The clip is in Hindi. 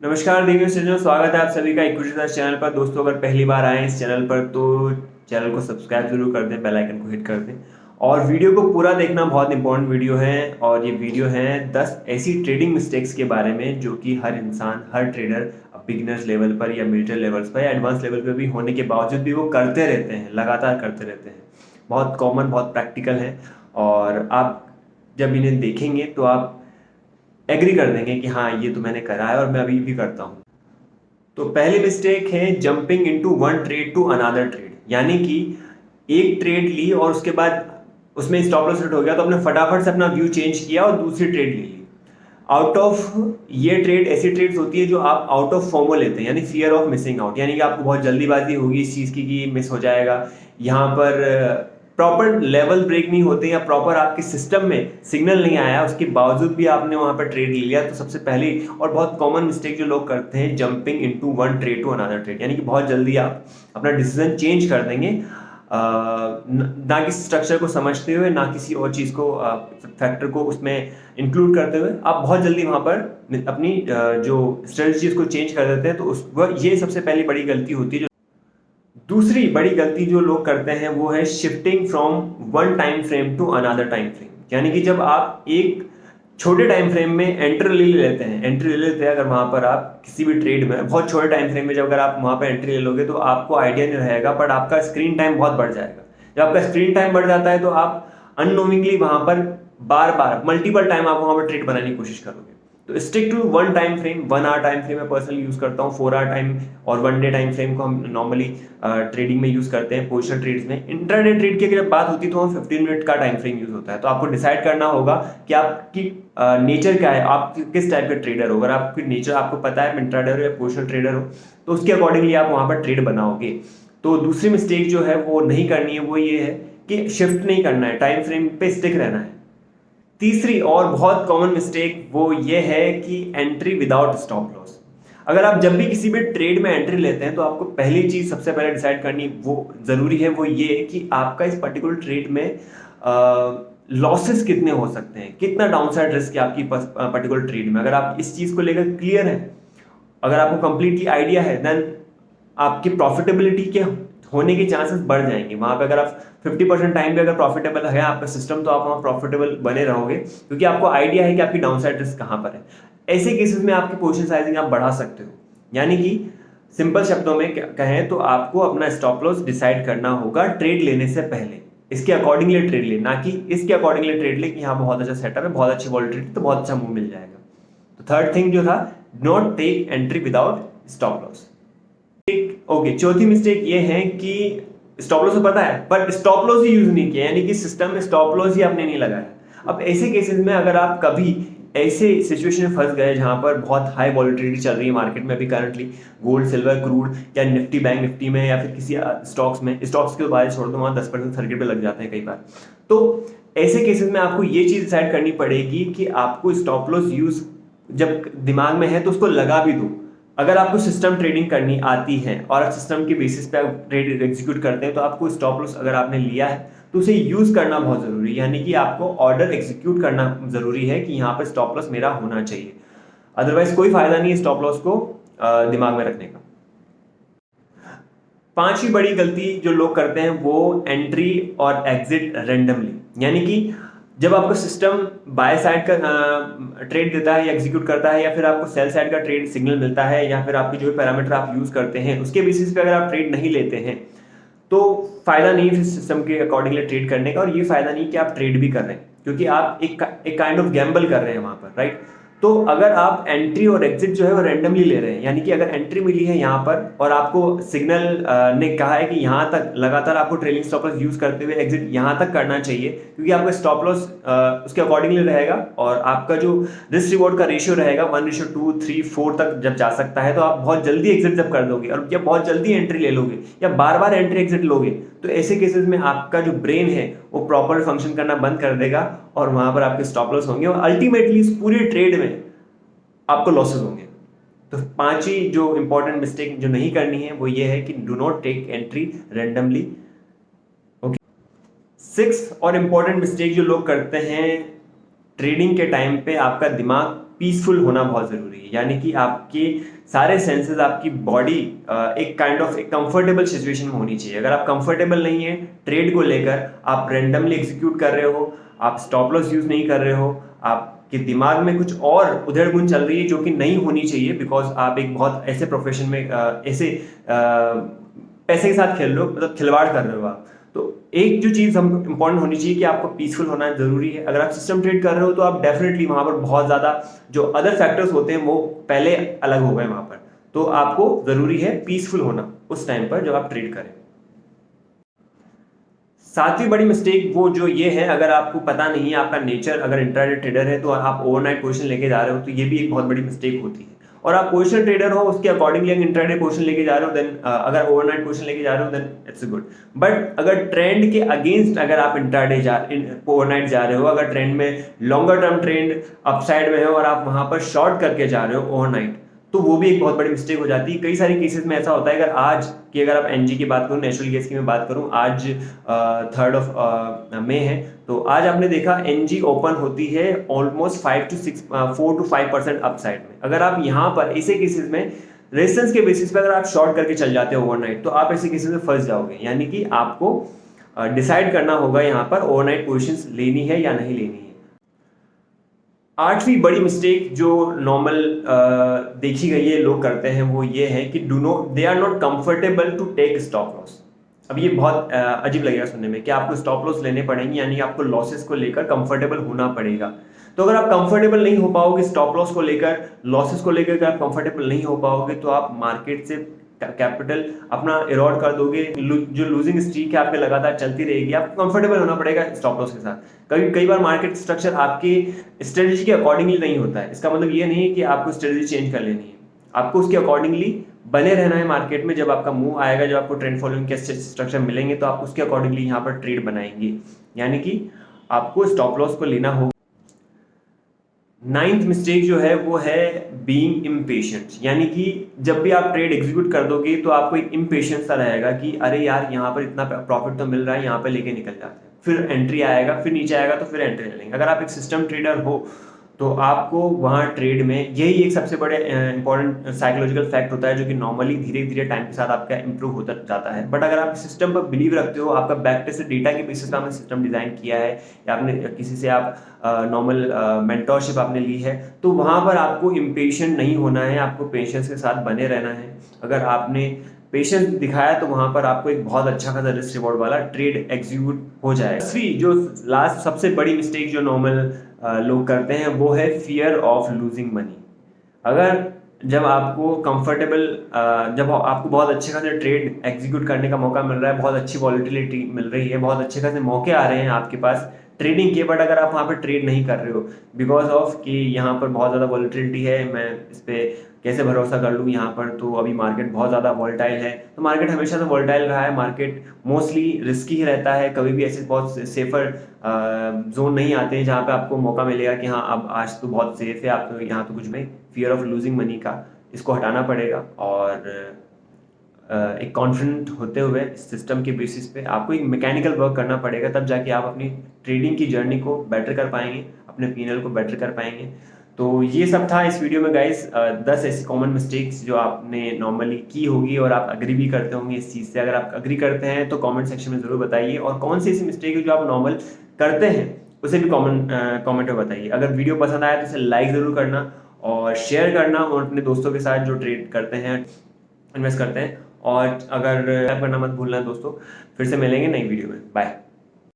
नमस्कार देवियों सज्जनों, स्वागत है आप सभी का इक्विटी सर्च चैनल पर। दोस्तों, अगर पहली बार आए इस चैनल पर तो चैनल को सब्सक्राइब जरूर कर दें, बेल आइकन को हिट कर दें और वीडियो को पूरा देखना। बहुत इंपॉर्टेंट वीडियो है और ये वीडियो है 10 ऐसी ट्रेडिंग मिस्टेक्स के बारे में जो कि हर इंसान, हर ट्रेडर बिगिनर्स लेवल पर या मिलिटरी लेवल्स पर या एडवांस लेवल पर भी होने के बावजूद भी वो करते रहते हैं, लगातार करते रहते हैं। बहुत कॉमन, बहुत प्रैक्टिकल है और आप जब इन्हें देखेंगे तो आप एग्री कर देंगे कि हाँ, ये तो मैंने करा है और मैं अभी भी करता हूँ। तो पहली मिस्टेक है jumping into one trade to another trade, यानी कि एक ट्रेड ली और उसके बाद उसमें स्टॉप लॉस हिट हो गया तो आपने फटाफट से अपना व्यू चेंज किया और दूसरी ट्रेड ले ली। आउट ऑफ ये ट्रेड ऐसी ट्रेड्स होती है जो आप आउट ऑफ फॉर्मो लेते हैं, यानी फियर ऑफ मिसिंग आउट, यानी कि आपको बहुत जल्दीबाजी होगी इस चीज़ की कि मिस हो जाएगा। यहाँ पर प्रॉपर लेवल ब्रेक नहीं होते या प्रॉपर आपके सिस्टम में सिग्नल नहीं आया, उसके बावजूद भी आपने वहाँ पर ट्रेड ले लिया। तो सबसे पहली और बहुत कॉमन मिस्टेक जो लोग करते हैं, jumping into one trade to another trade, यानी कि बहुत जल्दी आप अपना डिसीजन चेंज कर देंगे ना किसी स्ट्रक्चर को समझते हुए, ना किसी और चीज़ को, फैक्टर को उसमें इंक्लूड करते हुए आप बहुत जल्दी वहाँ पर अपनी जो स्ट्रेटजीज को चेंज कर देते हैं। तो ये सबसे पहली बड़ी गलती होती है। दूसरी बड़ी गलती जो लोग करते हैं वो है shifting from one time frame to another time frame, यानी कि जब आप एक छोटे टाइम फ्रेम में एंट्री ले लेते हैं, अगर वहां पर आप किसी भी ट्रेड में बहुत छोटे टाइम फ्रेम में जब अगर आप वहां पर एंट्री ले लोगे तो आपको आइडिया नहीं रहेगा, बट आपका स्क्रीन टाइम बहुत बढ़ जाएगा। जब आपका स्क्रीन टाइम बढ़ जाता है तो आप अननोइंगली वहां पर बार बार मल्टीपल टाइम आप वहां पर ट्रेड बनाने की कोशिश करोगे। तो stick to one time frame, 1 hour time frame मैं पर्सनली यूज करता हूँ। 4 आवर टाइम और 1 डे टाइम फ्रेम को हम नॉर्मली ट्रेडिंग में यूज करते हैं। पोजिशनल ट्रेड्स में, इंट्राडे ट्रेड की अगर बात होती है तो वहाँ 15 मिनट का टाइम फ्रेम यूज होता है। तो आपको डिसाइड करना होगा कि आपकी नेचर क्या है, आप किस टाइप के ट्रेडर हो। अगर आपकी नेचर आपको पता है, इंट्राडे हो या पोजिशनल ट्रेडर हो, तो उसके अकॉर्डिंगली आप वहाँ पर ट्रेड बनाओगे। तो दूसरी मिस्टेक जो है वो नहीं करनी है, वो ये है कि शिफ्ट नहीं करना है, टाइम फ्रेम पे स्टिक रहना है। तीसरी और बहुत कॉमन मिस्टेक वो ये है कि एंट्री विदाउट स्टॉप लॉस। अगर आप जब भी किसी भी ट्रेड में एंट्री लेते हैं तो आपको पहली चीज सबसे पहले डिसाइड करनी वो जरूरी है, वो ये कि आपका इस पर्टिकुलर ट्रेड में लॉसेस कितने हो सकते हैं, कितना डाउनसाइड रिस्क है आपकी पर्टिकुलर ट्रेड में। अगर आप इस चीज को लेकर क्लियर है, अगर आपको कंप्लीटली आइडिया है, देन आपकी प्रॉफिटेबिलिटी के होने के चांसेस बढ़ जाएंगे। वहां पे अगर आप 50% टाइम पे अगर प्रॉफिटेबल है आपका सिस्टम, तो आप वहां प्रॉफिटेबल बने रहोगे क्योंकि आपको आइडिया है कि आपकी डाउनसाइड रिस्क कहां पर है। ऐसे केसेस में आपकी पोजीशन साइजिंग आप बढ़ा सकते हो, यानी कि सिंपल शब्दों में कहें तो आपको अपना स्टॉप लॉस डिसाइड करना होगा ट्रेड लेने से पहले। इसके अकॉर्डिंगली ट्रेड ले, ना कि इसके अकॉर्डिंगली ट्रेड ले कि यहाँ बहुत अच्छा सेटअप है, बहुत अच्छी वॉलिटिलिटी, तो बहुत अच्छा मूव मिल जाएगा। तो थर्ड थिंग जो था, not take entry without stop loss. Okay, चौथी मिस्टेक ये है कि स्टॉप लॉस तो पता है बट स्टॉप लॉस ही यूज नहीं किया, यानी कि सिस्टम में स्टॉप लॉस ही आपने नहीं लगाया। अब ऐसे केसेस में अगर आप कभी ऐसे सिचुएशन में फंस गए जहां पर बहुत हाई वॉलिटिलिटी चल रही है मार्केट में, अभी करंटली गोल्ड, सिल्वर, क्रूड या निफ्टी, बैंक निफ्टी में या फिर किसी स्टॉक्स में, स्टॉक्स के बारे छोड़ दो, वहां 10% सर्किट पे लग जाते हैं कई बार। तो ऐसे केसेस में आपको ये चीज डिसाइड करनी पड़ेगी कि आपको स्टॉप लॉस यूज जब दिमाग में है तो उसको लगा भी दो। अगर आपको सिस्टम ट्रेडिंग करनी आती है और आप सिस्टम के बेसिस पे आप ट्रेड एग्जीक्यूट करते हैं तो आपको स्टॉप लॉस अगर आपने लिया है तो उसे यूज करना बहुत जरूरी है, यानी कि आपको ऑर्डर एग्जीक्यूट करना जरूरी है कि यहाँ पर स्टॉप लॉस मेरा होना चाहिए। अदरवाइज कोई फायदा नहीं है स्टॉप लॉस को दिमाग में रखने का। पांचवी बड़ी गलती जो लोग करते हैं वो एंट्री और एग्जिट रेंडमली, यानी कि जब आपको सिस्टम बाय साइड का ट्रेड देता है या एग्जीक्यूट करता है, या फिर आपको सेल साइड का ट्रेड सिग्नल मिलता है, या फिर आपके जो पैरामीटर आप यूज करते हैं उसके बेसिस पे अगर आप ट्रेड नहीं लेते हैं तो फायदा नहीं है सिस्टम के अकॉर्डिंगली ट्रेड करने का। और ये फायदा नहीं कि आप ट्रेड भी कर रहे हैं, क्योंकि आप एक काइंड ऑफ गैम्बल कर रहे हैं वहां पर, राइट। तो अगर आप एंट्री और एग्जिट जो है वो रेंडमली ले रहे हैं, यानी कि अगर एंट्री मिली है यहाँ पर और आपको सिग्नल ने कहा है कि यहाँ तक लगातार आपको ट्रेलिंग स्टॉप लॉस यूज करते हुए एग्जिट यहाँ तक करना चाहिए, क्योंकि आपका स्टॉप लॉस उसके अकॉर्डिंगली रहेगा और आपका जो रिस्क रिवॉर्ड का रेशियो रहेगा 1:2, 3, 4 तक जब जा सकता है, तो आप बहुत जल्दी एग्जिट जब कर दोगे और जब बहुत जल्दी एंट्री ले लोगे या बार बार एंट्री एग्जिट लोगे, तो ऐसे केसेस में आपका जो ब्रेन है वो प्रॉपर फंक्शन करना बंद कर देगा और वहां पर आपके स्टॉप लॉस होंगे और अल्टीमेटली इस पूरी ट्रेड में आपको लॉसेस होंगे। तो पांचवी जो इंपॉर्टेंट मिस्टेक जो नहीं करनी है वो ये है कि do not take entry randomly. Okay, sixth और इंपॉर्टेंट मिस्टेक जो लोग करते हैं ट्रेडिंग के टाइम पे, आपका दिमाग पीसफुल होना बहुत ज़रूरी है, यानी कि आपके सारे सेंसेस, आपकी बॉडी एक काइंड ऑफ एक कंफर्टेबल सिचुएशन में होनी चाहिए। अगर आप कंफर्टेबल नहीं है ट्रेड को लेकर, आप रैंडमली एग्जीक्यूट कर रहे हो, आप स्टॉप लॉस यूज़ नहीं कर रहे हो, आपके दिमाग में कुछ और उधेड़ बुन चल रही है जो कि नहीं होनी चाहिए, बिकॉज आप एक बहुत ऐसे प्रोफेशन में ऐसे पैसे के साथ खेल रहे हो, मतलब खिलवाड़ कर रहे हो आप। तो एक जो चीज़ हम इंपॉर्टेंट होनी चाहिए कि आपको पीसफुल होना ज़रूरी है। अगर आप सिस्टम ट्रेड कर रहे हो तो आप डेफिनेटली वहाँ पर बहुत ज़्यादा जो अदर फैक्टर्स होते हैं वो पहले अलग हो गए वहाँ पर। तो आपको ज़रूरी है पीसफुल होना उस टाइम पर जब आप ट्रेड करें। सातवीं बड़ी मिस्टेक वो जो ये है, अगर आपको पता नहीं है आपका नेचर, अगर इंट्राडे ट्रेडर है तो आप ओवरनाइट पोजीशन लेके जा रहे हो, तो ये भी एक बहुत बड़ी मिस्टेक होती है। और आप पोजीशन ट्रेडर हो उसके अकॉर्डिंगली अगर इंट्राडे पोजीशन लेके जा रहे हो, देन अगर ओवरनाइट पोजीशन लेके जा रहे हो देन इट्स गुड। बट अगर ट्रेंड के अगेंस्ट अगर आप इंट्राडे ओवरनाइट जा रहे हो, अगर ट्रेंड में लॉन्गर टर्म ट्रेंड अपसाइड में है और आप वहां पर शॉर्ट करके जा रहे हो ओवरनाइट, तो वो भी एक बहुत बड़ी मिस्टेक हो जाती है। कई सारे केसेस में ऐसा होता है, अगर आप एनजी की बात करूँ, नेचुरल गैस की मैं बात करूँ, आज 3 मई है, तो आज आपने देखा एनजी ओपन होती है ऑलमोस्ट 4 to 5% अपसाइड में। अगर आप यहाँ पर ऐसे केसेस में रेजिस्टेंस के बेसिस पे अगर आप शॉर्ट करके चल जाते हो ओवरनाइट, तो आप ऐसे केसेस में फंस जाओगे। यानी कि आपको डिसाइड करना होगा यहाँ पर ओवरनाइट पोजीशंस लेनी है या नहीं लेनी है। आठवीं बड़ी मिस्टेक जो नॉर्मल देखी गई है लोग करते हैं वो ये है कि they are not comfortable to take stop loss. अब ये बहुत अजीब लगेगा सुनने में कि आपको स्टॉप लॉस लेने पड़ेंगे, यानी आपको लॉसेस को लेकर कंफर्टेबल होना पड़ेगा। तो अगर आप कंफर्टेबल नहीं हो पाओगे स्टॉप लॉस को लेकर, लॉसेस को लेकर अगर आप कंफर्टेबल नहीं हो पाओगे, तो आप मार्केट से कैपिटल अपना इरोड कर दोगे। जो लूजिंग स्ट्रीक है आपके लगातार चलती रहेगी, आपको कंफर्टेबल होना पड़ेगा स्टॉप लॉस के साथ। कई बार मार्केट स्ट्रक्चर आपके स्ट्रेटजी के अकॉर्डिंगली नहीं होता है। इसका मतलब ये नहीं है कि आपको स्ट्रेटजी चेंज कर लेनी है, आपको उसके अकॉर्डिंगली बने रहना है मार्केट में। जब आपका मूव आएगा, जब आपको ट्रेंड फॉलोइंग के स्ट्रक्चर मिलेंगे, तो आप उसके अकॉर्डिंगली यहाँ पर ट्रेड बनाएंगे, यानी कि आपको स्टॉप लॉस को लेना होगा। 9th मिस्टेक जो है वो है बीइंग इम्पेशेंट, यानी कि जब भी आप ट्रेड एग्जीक्यूट कर दोगे तो आपको एक इम्पेशेंस सा रहेगा कि अरे यार यहाँ पर इतना प्रॉफिट तो मिल रहा है, यहाँ पे लेके निकल जाते हैं, फिर एंट्री आएगा, फिर नीचे आएगा तो फिर एंट्री ले लेंगे। अगर आप एक सिस्टम ट्रेडर हो तो आपको वहाँ ट्रेड में यही एक सबसे बड़े इंपॉर्टेंट साइकोलॉजिकल फैक्ट होता है, जो कि नॉर्मली धीरे धीरे टाइम के साथ आपका इंप्रूव होता जाता है। बट अगर आप सिस्टम पर बिलीव रखते हो, आपका बैक टेस्ट डेटा के बेसिस पे आपने सिस्टम डिजाइन किया है, या आपने किसी से आप नॉर्मल मेंटोरशिप आपने ली है, तो वहाँ पर आपको इम्पेशेंट नहीं होना है, आपको पेशेंस के साथ बने रहना है। अगर आपने पेशेंस दिखाया तो वहां पर आपको एक बहुत अच्छा खासा रिस्क रिवॉर्ड वाला ट्रेड एग्जीक्यूट हो जाएगा। जो लास्ट सबसे बड़ी मिस्टेक जो नॉर्मल लोग करते हैं वो है फियर ऑफ लूजिंग मनी। अगर जब आपको कंफर्टेबल जब आपको बहुत अच्छे खासे ट्रेड एग्जीक्यूट करने का मौका मिल रहा है, बहुत अच्छी वॉलिटिलिटी मिल रही है, बहुत अच्छे खासे मौके आ रहे हैं आपके पास ट्रेडिंग के, बट अगर आप वहाँ पर ट्रेड नहीं कर रहे हो बिकॉज ऑफ कि यहाँ पर बहुत ज़्यादा वॉलिटिलिटी है, मैं इस पर कैसे भरोसा कर लूँ, यहाँ पर तो अभी मार्केट बहुत ज़्यादा वॉलेटाइल है। तो मार्केट हमेशा से वॉलेटाइल रहा है, मार्केट मोस्टली रिस्की ही रहता है, कभी भी ऐसे बहुत सेफर जोन नहीं आते हैं जहाँ पे आपको मौका मिलेगा कि हाँ अब आज तो बहुत सेफ है, आप तो यहाँ तो कुछ में फियर ऑफ लूजिंग मनी का इसको हटाना पड़ेगा। और एक कॉन्फिडेंट होते हुए सिस्टम के बेसिस पे आपको एक मैकेनिकल वर्क करना पड़ेगा, तब जाके आप अपनी ट्रेडिंग की जर्नी को बेटर कर पाएंगे, अपने पीएनएल को बेटर कर पाएंगे। तो ये सब था इस वीडियो में गाइस, 10 ऐसी कॉमन मिस्टेक्स जो आपने नॉर्मली की होगी और आप अग्री भी करते होंगे इस चीज़ से। अगर आप अग्री करते हैं तो कमेंट सेक्शन में ज़रूर बताइए, और कौन सी ऐसी मिस्टेक है जो आप नॉर्मल करते हैं उसे भी कमेंट में बताइए। अगर वीडियो पसंद आया तो इसे लाइक ज़रूर करना और शेयर करना, और अपने दोस्तों के साथ जो ट्रेड करते हैं, इन्वेस्ट करते हैं। और अगर करना मत भूलना दोस्तों। फिर से मिलेंगे नई वीडियो में, बाय।